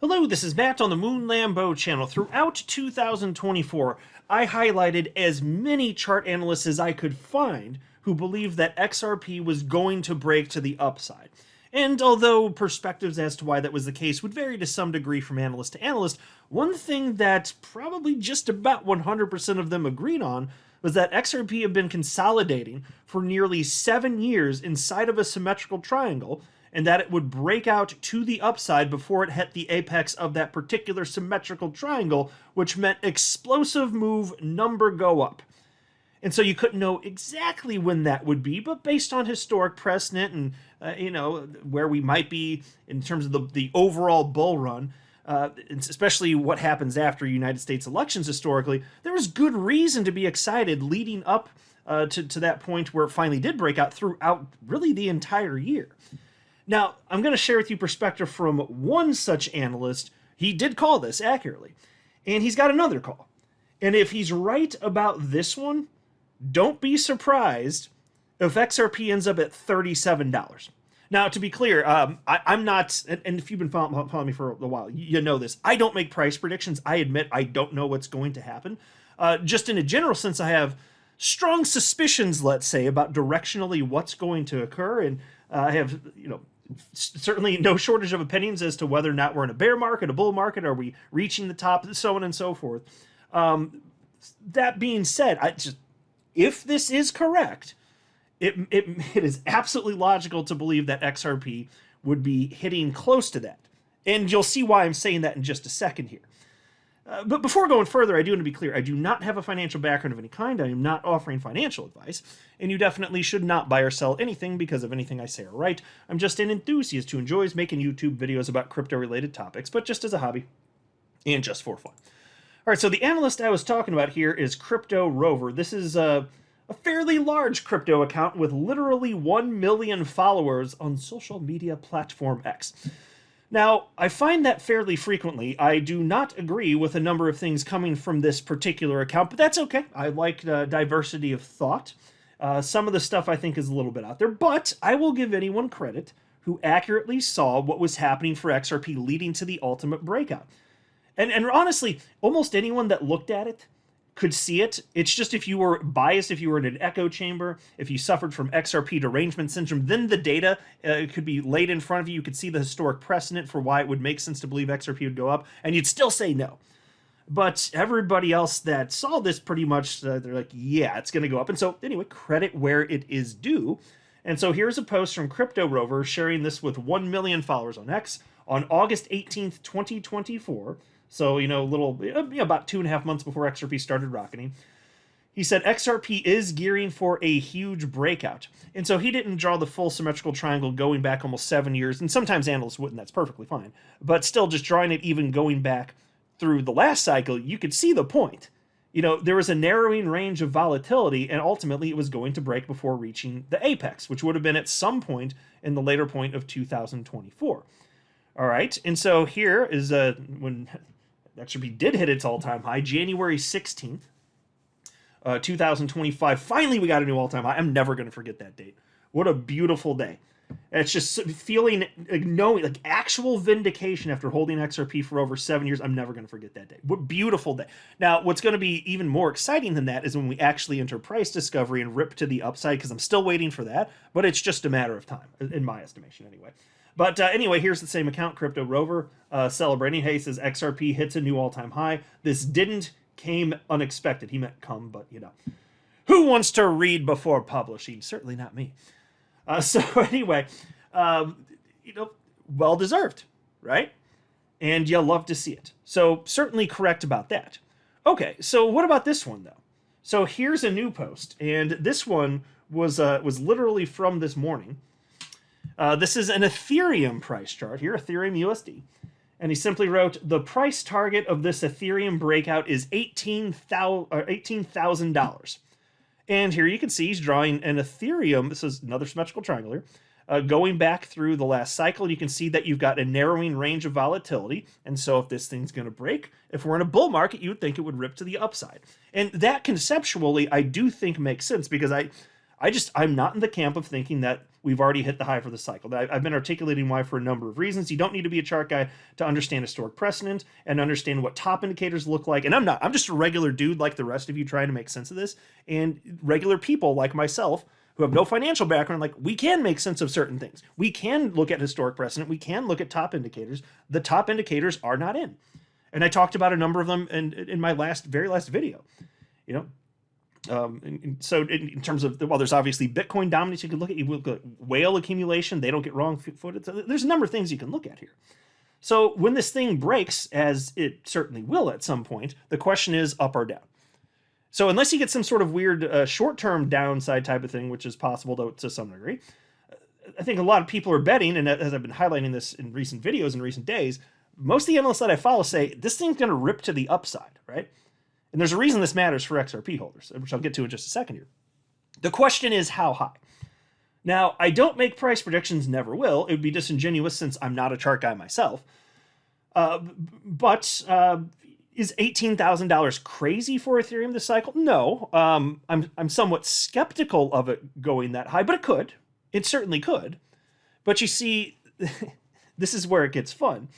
Hello, this is Matt on the Moon Lambo channel. Throughout 2024, I highlighted as many chart analysts as I could find who believed that XRP was going to break to the upside. And although perspectives as to why that was the case would vary to some degree from analyst to analyst, one thing that probably just about 100% of them agreed on was that XRP had been consolidating for nearly 7 years inside of a symmetrical triangle, and that it would break out to the upside before it hit the apex of that particular symmetrical triangle, which meant explosive move, number go up. And so you couldn't know exactly when that would be, but based on historic precedent and where we might be in terms of the overall bull run, especially what happens after United States elections historically, there was good reason to be excited leading up to that point where it finally did break out throughout really the entire year. Now, I'm going to share with you perspective from one such analyst. He did call this accurately, and he's got another call. And if he's right about this one, don't be surprised if XRP ends up at $37. Now, to be clear, I'm not, and if you've been following me for a while, you know this. I don't make price predictions. I admit I don't know what's going to happen. Just in a general sense, I have strong suspicions, let's say, about directionally what's going to occur, and I have, certainly no shortage of opinions as to whether or not we're in a bear market, a bull market, are we reaching the top, so on and so forth. That being said, if this is correct, it is absolutely logical to believe that XRP would be hitting close to that. And you'll see why I'm saying that in just a second here. But before going further, I do want to be clear. I do not have a financial background of any kind. I am not offering financial advice. And you definitely should not buy or sell anything because of anything I say or write. I'm just an enthusiast who enjoys making YouTube videos about crypto-related topics, but just as a hobby and just for fun. All right, so the analyst I was talking about here is Crypto Rover. This is a fairly large crypto account with literally 1 million followers on social media platform X. Now, I find that fairly frequently. I do not agree with a number of things coming from this particular account, but that's okay. I like diversity of thought. Some of the stuff I think is a little bit out there, but I will give anyone credit who accurately saw what was happening for XRP leading to the ultimate breakout. And honestly, almost anyone that looked at it could see it. It's just if you were biased, if you were in an echo chamber, if you suffered from XRP derangement syndrome, then the data could be laid in front of you. You could see the historic precedent for why it would make sense to believe XRP would go up, and you'd still say no. But everybody else that saw this pretty much, they're like, yeah, it's going to go up. And so anyway, credit where it is due. And so here's a post from Crypto Rover sharing this with 1 million followers on X on August 18th, 2024. So, about 2.5 months before XRP started rocketing. He said XRP is gearing for a huge breakout. And so he didn't draw the full symmetrical triangle going back almost 7 years. And sometimes analysts wouldn't. That's perfectly fine. But still, just drawing it even going back through the last cycle, you could see the point. There was a narrowing range of volatility, and ultimately it was going to break before reaching the apex, which would have been at some point in the later point of 2024. All right. And so here is when XRP did hit its all-time high, January 16th, 2025. Finally, we got a new all-time high. I'm never going to forget that date. What a beautiful day. It's just feeling, knowing, like actual vindication after holding XRP for over 7 years. I'm never going to forget that day. What beautiful day. Now, what's going to be even more exciting than that is when we actually enter price discovery and rip to the upside, because I'm still waiting for that, but it's just a matter of time, in my estimation anyway. But anyway, here's the same account, Crypto Rover, celebrating. Hey, says XRP hits a new all-time high. This came unexpected. He meant come, but who wants to read before publishing? Certainly not me. So anyway, well deserved, right? And you'll love to see it. So certainly correct about that. Okay, so what about this one though? So here's a new post, and this one was literally from this morning. This is an Ethereum price chart here, Ethereum USD. And he simply wrote, the price target of this Ethereum breakout is $18,000. And here you can see he's drawing an Ethereum, this is another symmetrical triangle here, going back through the last cycle. You can see that you've got a narrowing range of volatility. And so if this thing's going to break, if we're in a bull market, you would think it would rip to the upside. And that conceptually, I do think makes sense because I I'm not in the camp of thinking that we've already hit the high for the cycle. I've been articulating why for a number of reasons. You don't need to be a chart guy to understand historic precedent and understand what top indicators look like. And I'm just a regular dude like the rest of you trying to make sense of this. And regular people like myself who have no financial background, like, we can make sense of certain things. We can look at historic precedent. We can look at top indicators. The top indicators are not in. And I talked about a number of them in my very last video, you know. So in terms of, well, there's obviously Bitcoin dominance you can look at. You look at whale accumulation. They don't get wrong-footed. So there's a number of things you can look at here. So when this thing breaks, as it certainly will at some point, the question is up or down. So unless you get some sort of weird short-term downside type of thing, which is possible to some degree, I think a lot of people are betting, and as I've been highlighting this in recent videos in recent days, most of the analysts that I follow say this thing's going to rip to the upside, right? And there's a reason this matters for XRP holders, which I'll get to in just a second here. The question is how high? Now, I don't make price predictions, never will. It would be disingenuous since I'm not a chart guy myself. But is $18,000 crazy for Ethereum this cycle? No. I'm somewhat skeptical of it going that high, but it could. It certainly could. But you see, this is where it gets fun.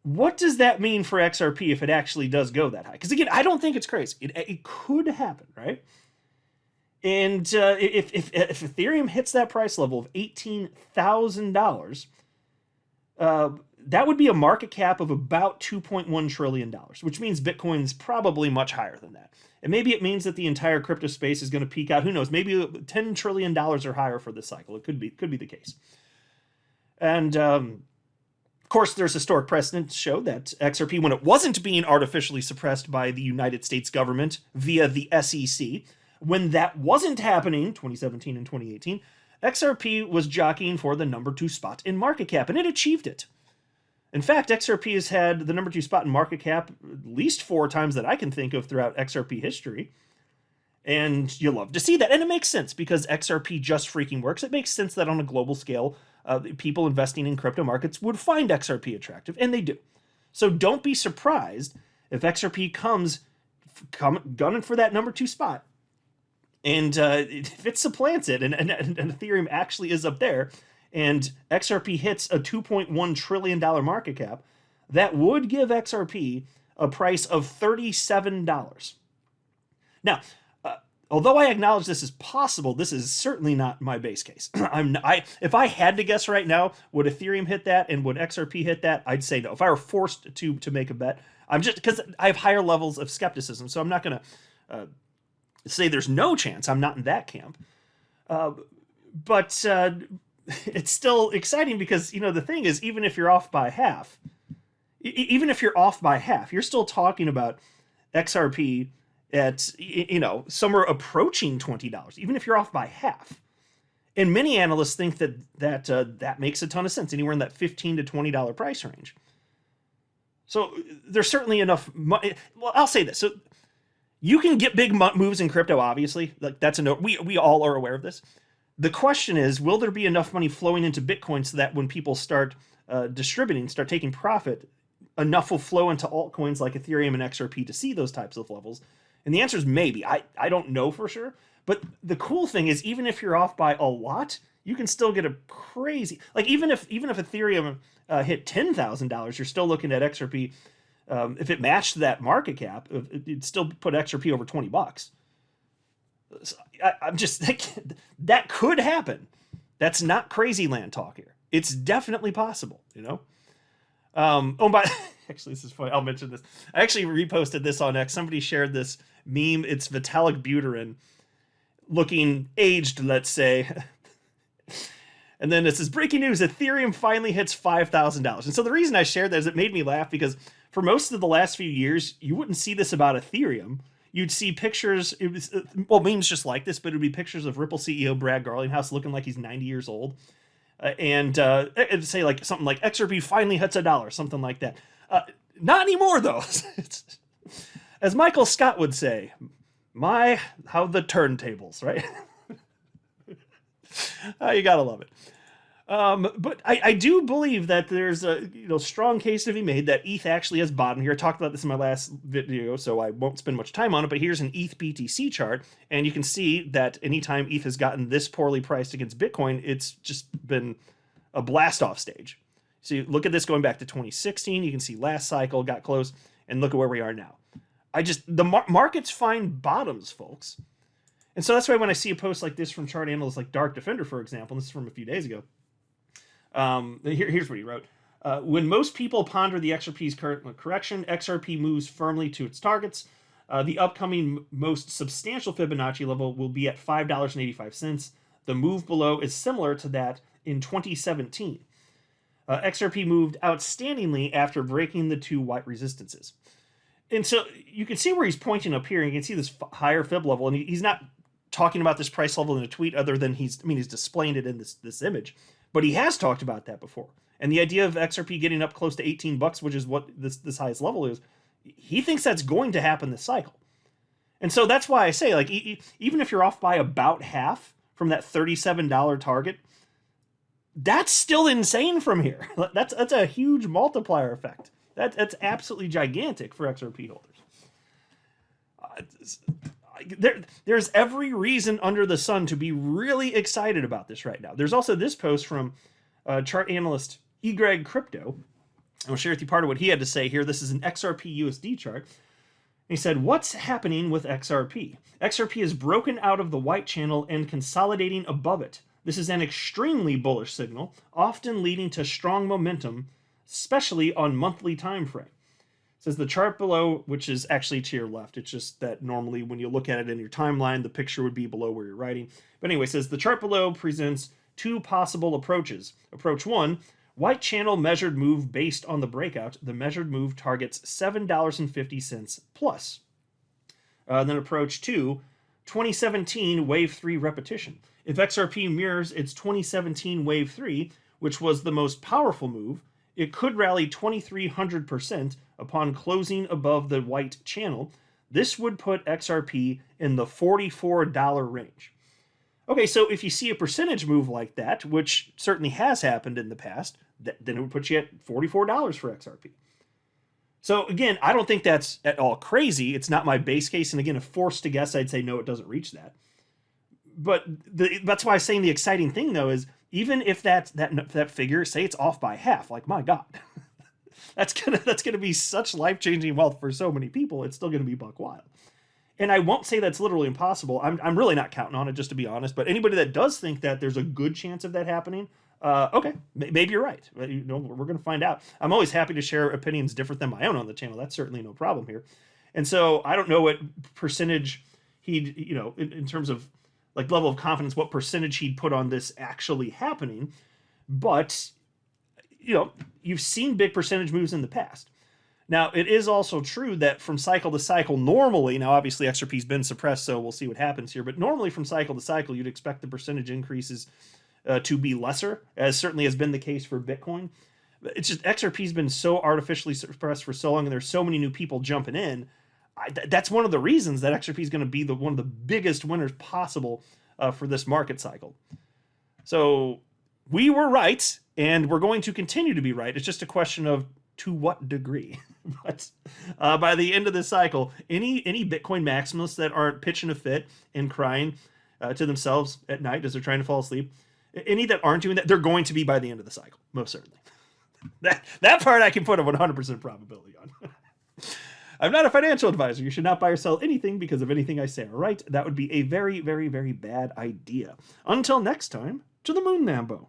What does that mean for XRP if it actually does go that high? Because again, I don't think it's crazy. It could happen, right? And if Ethereum hits that price level of $18,000, that would be a market cap of about $2.1 trillion, which means Bitcoin's probably much higher than that. And maybe it means that the entire crypto space is going to peak out. Who knows? Maybe $10 trillion or higher for this cycle. It could be the case. And of course, there's historic precedent to show that XRP, when it wasn't being artificially suppressed by the United States government via the SEC, when that wasn't happening, 2017 and 2018, XRP was jockeying for the number 2 spot in market cap, and it achieved it. In fact, XRP has had the number 2 spot in market cap at least 4 times that I can think of throughout XRP history. And you love to see that. And it makes sense because XRP just freaking works. It makes sense that on a global scale, people investing in crypto markets would find XRP attractive, and they do. So don't be surprised if XRP comes gunning for that number 2 spot. And if it supplants it, and Ethereum actually is up there, and XRP hits a $2.1 trillion market cap, that would give XRP a price of $37. Now, although I acknowledge this is possible, this is certainly not my base case. If I had to guess right now, would Ethereum hit that and would XRP hit that? I'd say no. If I were forced to make a bet, I'm just, because I have higher levels of skepticism, so I'm not going to say there's no chance. I'm not in that camp. But it's still exciting because, you know, the thing is, even if you're off by half, you're still talking about XRP at, you know, somewhere approaching $20, even if you're off by half. And many analysts think that makes a ton of sense, anywhere in that $15 to $20 price range. So there's certainly enough money. Well, I'll say this. So you can get big moves in crypto, obviously. Like, that's a note. We all are aware of this. The question is, will there be enough money flowing into Bitcoin so that when people start distributing, start taking profit, enough will flow into altcoins like Ethereum and XRP to see those types of levels? And the answer is maybe. I don't know for sure. But the cool thing is, even if you're off by a lot, you can still get a crazy... Like, even if Ethereum hit $10,000, you're still looking at XRP. If it matched that market cap, it'd still put XRP over $20. So I'm just thinking, that could happen. That's not crazy land talk here. It's definitely possible, you know? Actually, this is funny. I'll mention this. I actually reposted this on X. Somebody shared this meme. It's Vitalik Buterin looking aged, let's say. And then it says, breaking news, Ethereum finally hits $5,000. And so the reason I shared that is it made me laugh because for most of the last few years, you wouldn't see this about Ethereum. You'd see pictures, memes just like this, but it would be pictures of Ripple CEO Brad Garlinghouse looking like he's 90 years old. And it'd say like something like XRP finally hits $1, something like that. Not anymore, though. As Michael Scott would say, how the turntables, right? You gotta love it. But I do believe that there's a strong case to be made that ETH actually has bottomed here. I talked about this in my last video, so I won't spend much time on it, but here's an ETH BTC chart, and you can see that anytime ETH has gotten this poorly priced against Bitcoin, it's just been a blast-off stage. So you look at this going back to 2016, you can see last cycle got close, and look at where we are now. The markets find bottoms, folks. And so that's why when I see a post like this from chart analysts like Dark Defender, for example, and this is from a few days ago, here's what he wrote. When most people ponder the XRP's current correction, XRP moves firmly to its targets. The upcoming most substantial Fibonacci level will be at $5.85. The move below is similar to that in 2017. XRP moved outstandingly after breaking the two white resistances. And so you can see where he's pointing up here, and you can see this higher fib level, and he's not talking about this price level in a tweet other than he's displaying it in this image. But he has talked about that before. And the idea of XRP getting up close to $18, which is what this highest level is, he thinks that's going to happen this cycle. And so that's why I say, like, even if you're off by about half from that $37 target, that's still insane from here. That's a huge multiplier effect. That's absolutely gigantic for XRP holders. There's every reason under the sun to be really excited about this right now. There's also this post from chart analyst Greg Crypto. I'll share with you part of what he had to say here. This is an XRP USD chart. He said, what's happening with XRP? XRP is broken out of the white channel and consolidating above it. This is an extremely bullish signal, often leading to strong momentum, especially on monthly time frame. It says the chart below, which is actually to your left. It's just that normally when you look at it in your timeline, the picture would be below where you're writing. But anyway, it says the chart below presents two possible approaches. Approach 1, white channel measured move based on the breakout. The measured move targets $7.50 plus. Then approach 2, 2017 wave 3 repetition. If XRP mirrors its 2017 wave 3, which was the most powerful move, it could rally 2,300% upon closing above the white channel. This would put XRP in the $44 range. Okay, so if you see a percentage move like that, which certainly has happened in the past, then it would put you at $44 for XRP. So again, I don't think that's at all crazy. It's not my base case. And again, if forced to guess, I'd say no, it doesn't reach that. But that's why I'm saying the exciting thing, though, is even if that figure, say it's off by half, like, my God, that's gonna be such life-changing wealth for so many people. It's still gonna be buck wild. And I won't say that's literally impossible. I'm really not counting on it, just to be honest. But anybody that does think that there's a good chance of that happening, okay, maybe you're right. We're going to find out. I'm always happy to share opinions different than my own on the channel. That's certainly no problem here. And so I don't know what percentage he'd, in terms of like level of confidence, what percentage he'd put on this actually happening. But, you've seen big percentage moves in the past. Now, it is also true that from cycle to cycle, normally, now obviously XRP's been suppressed, so we'll see what happens here, but normally from cycle to cycle, you'd expect the percentage increases to be lesser, as certainly has been the case for Bitcoin. It's just XRP's been so artificially suppressed for so long, and there's so many new people jumping in. That's one of the reasons that XRP is going to be one of the biggest winners possible for this market cycle. So we were right, and we're going to continue to be right. It's just a question of to what degree. But by the end of this cycle, any Bitcoin maximalists that aren't pitching a fit and crying to themselves at night as they're trying to fall asleep, any that aren't doing that, they're going to be by the end of the cycle, most certainly. That part I can put a 100% probability on. I'm not a financial advisor. You should not buy or sell anything because of anything I say. All right, that would be a very, very, very bad idea. Until next time, to the moon, Lambo.